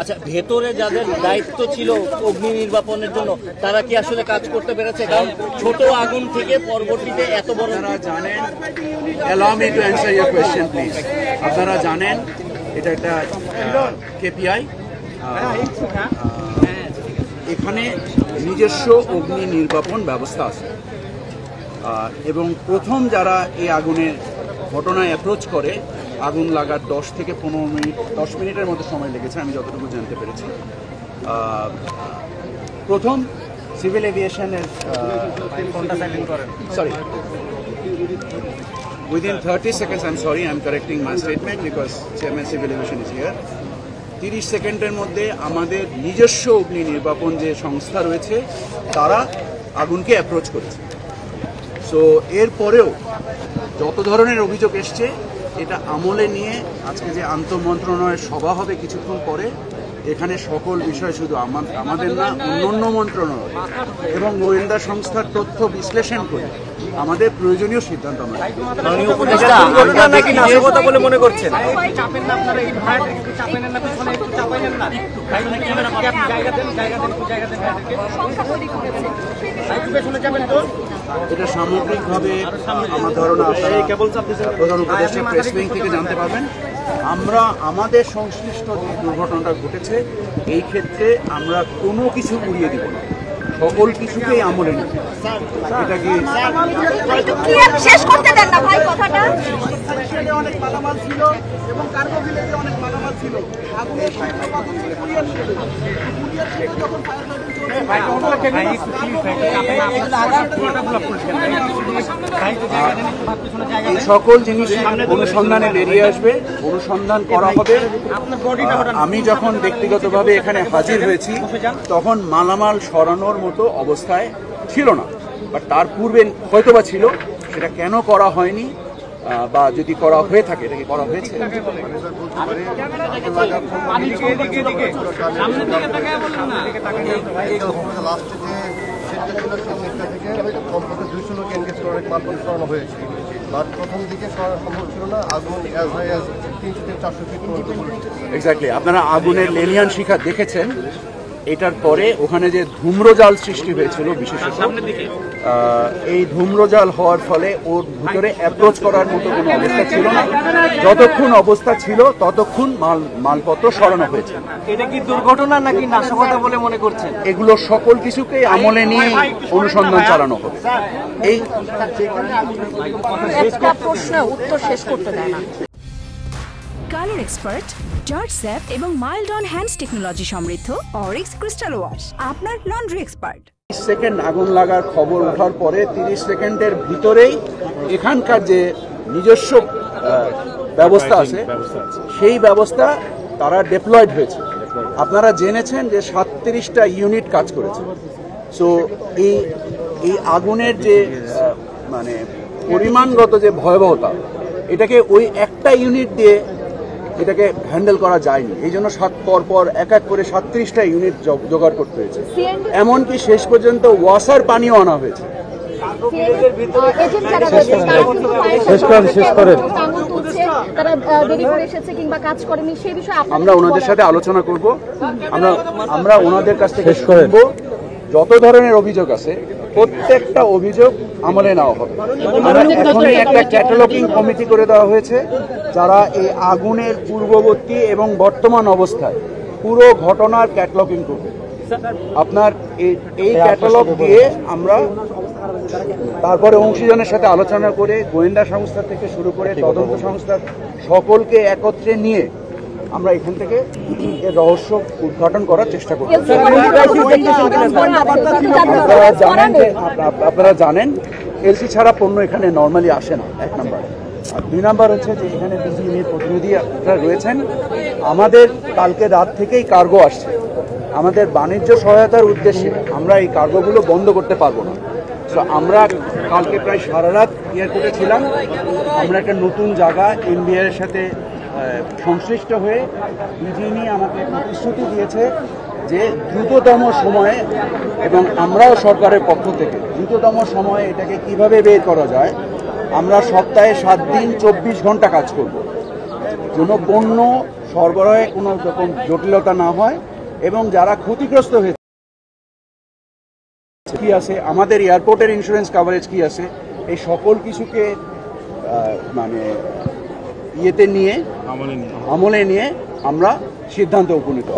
আচ্ছা, ভেতরে যাদের দায়িত্ব ছিল অগ্নি নির্বাপনের জন্য তারা কি আসলে কাজ করতে পেরেছে? কারণ ছোট আগুন থেকে পরবর্তীতে এত বড়। আপনারা জানেন, allow me to answer your question please. আপনারা জানেন এটা একটা কেপিআই, এখানে নিজস্ব অগ্নি নির্বাপন ব্যবস্থা আছে এবং প্রথম যারা এই আগুনের ঘটনায় অ্যাপ্রোচ করে, আগুন লাগার 10 থেকে 15 মিনিট 10 মিনিটের মতো সময় লেগেছে আমি যতটুকু জানতে পেরেছি। প্রথম civil এভিয়েশনের sorry within 30 seconds, I'm sorry, I'm correcting my statement because Chairman Civil Aviation is here. 30 সেকেন্ডের মধ্যে আমাদের নিজস্ব অগ্নি নির্বাপন যে সংস্থা রয়েছে তারা আগুনকে অ্যাপ্রোচ করেছে। সো এরপরেও যত ধরনের অভিযোগ এসছে এটা আমলে নিয়ে আজকে যে আন্তঃমন্ত্রণালয়ের সভা হবে কিছুক্ষণ পরে, এখানে সকল বিষয় শুধু আমাদের না, অন্যান্য মন্ত্রণালয় এবং গোয়েন্দা সংস্থার তথ্য বিশ্লেষণ করে আমাদের প্রয়োজনীয় সিদ্ধান্ত আমরা বলে মনে করছেন। এটা সামগ্রিকভাবে আমার ধারণা প্রধান উপদেষ্টা প্রেস উইং থেকে জানতে পারবেন। আমরা আমাদের সংশ্লিষ্ট যে দুর্ঘটনাটা ঘটেছে এই ক্ষেত্রে আমরা কোনো কিছু উড়িয়ে দিব না, সকল কিছুকেই আমলে নিই। এটা কি শেষ করতে দেন না ভাই কথাটা? অনেক মালামাল ছিল এবং কার্গো ভিলেজে অনেক মালামাল ছিল। এই সকল জিনিস অনুসন্ধানে বেরিয়ে আসবে, অনুসন্ধান করা হবে। আমি যখন ব্যক্তিগতভাবে এখানে হাজির হয়েছি তখন মালামাল সরানোর মতো অবস্থায় ছিল না, বাট তার পূর্বে হয়তোবা ছিল। সেটা কেন করা হয়নি বা যদি করা হয়ে থাকে এটা কি করা হয়েছে? এক্স্যাক্টলি, আপনারা আগুনের লেলিয়ান শিখা দেখেছেন। এটার পরে ওখানে যে ধূম্রজাল সৃষ্টি হয়েছিল, বিশেষত এই ধূম্রজাল হওয়ার ফলে ওর ভিতরে অ্যাপ্রোচ করার মতো কোনো অবস্থা ছিল না। যতক্ষণ অবস্থা ছিল ততক্ষণ মালপত্র সরানো হয়েছে। এটা কি দুর্ঘটনা নাকি নাশকতা বলে মনে করছেন? এগুলো সকল কিছুকেই আমলে নিয়ে অনুসন্ধান চালানো হবে। এই প্রশ্ন উত্তর শেষ করতে দেয় না। কালার এক্সপার্ট, জর্জ স্যাপ এবং মাইল্ড অন হ্যান্ডস টেকনোলজি সমৃদ্ধ অরিক্স ক্রিস্টাল ওয়াশ আপনার লন্ড্রি এক্সপার্ট। 30 সেকেন্ড আগুন লাগার খবর ওঠার পরে 30 সেকেন্ডের ভিতরেই এখানকার যে নিজস্ব ব্যবস্থা আছে সেই ব্যবস্থা তারা ডেপ্লয়েড হয়েছে। আপনারা জেনেছেন যে 37টা ইউনিট কাজ করেছে। সো এই আগুনের যে মানে পরিমাণগত যে ভয়াবহতা, এটাকে ওই একটা ইউনিট দিয়ে এটাকে হ্যান্ডেল করা যায়নি। এই জন্য পর এক এক করে 37টা ইউনিট জোগাড় করতে হয়েছে। এমনকি শেষ পর্যন্ত ওয়াসার পানিও আনা হয়েছে। আমরা ওনাদের সাথে আলোচনা করব, আমরা ওনাদের কাছ থেকে শুনবো। যত ধরনের অভিযোগ আছে প্রত্যেকটা অভিযোগ আমলে নেওয়া হবে। এখনই একটা ক্যাটালগিং কমিটি করে দেওয়া হয়েছে যারা এই আগুনের পূর্ববর্তী এবং বর্তমান অবস্থায় পুরো ঘটনার ক্যাটালগিং করবে। আপনার এই ক্যাটালগ দিয়ে আমরা তারপরে অংশীজনের সাথে আলোচনা করে গোয়েন্দা সংস্থা থেকে শুরু করে তদন্ত সংস্থার সকলকে একত্রে নিয়ে আমরা এখান থেকে এর রহস্য উদ্ঘাটন করার চেষ্টা করব। আপনারা জানেন এলসি ছাড়া পণ্য এখানে নর্মালি আসে না, 1 নাম্বার। আর 2 নাম্বার হচ্ছে যে এখানে বিজিএমএর প্রতিনিধি আপনারা রয়েছেন। আমাদের কালকে রাত থেকেই কার্গো আসছে। আমাদের বাণিজ্য সহায়তার উদ্দেশ্যে আমরা এই কার্গোগুলো বন্ধ করতে পারবো না। সো আমরা কালকে প্রায় সারা রাত এয়ারপোর্টে ছিলাম। আমরা একটা নতুন জায়গা এনবিআর এর সাথে সংশ্লিষ্ট হয়ে বিজিএমই আমাকে প্রতিশ্রুতি দিয়েছে যে দ্রুততম সময়ে, এবং আমরাও সরকারের পক্ষ থেকে দ্রুততম সময়ে এটাকে কিভাবে বের করা যায়, আমরা সপ্তাহে 7 দিন 24 ঘন্টা কাজ করব। কোনো পণ্য সরবরাহে কোনো রকম জটিলতা না হয় এবং যারা ক্ষতিগ্রস্ত হয়েছে কি আছে, আমাদের এয়ারপোর্টের ইন্স্যুরেন্স কভারেজ কি আছে, এই সকল কিছুকে মানে ইয়েতে নিয়ে আমলে নিয়ে আমরা সিদ্ধান্তে উপনীত।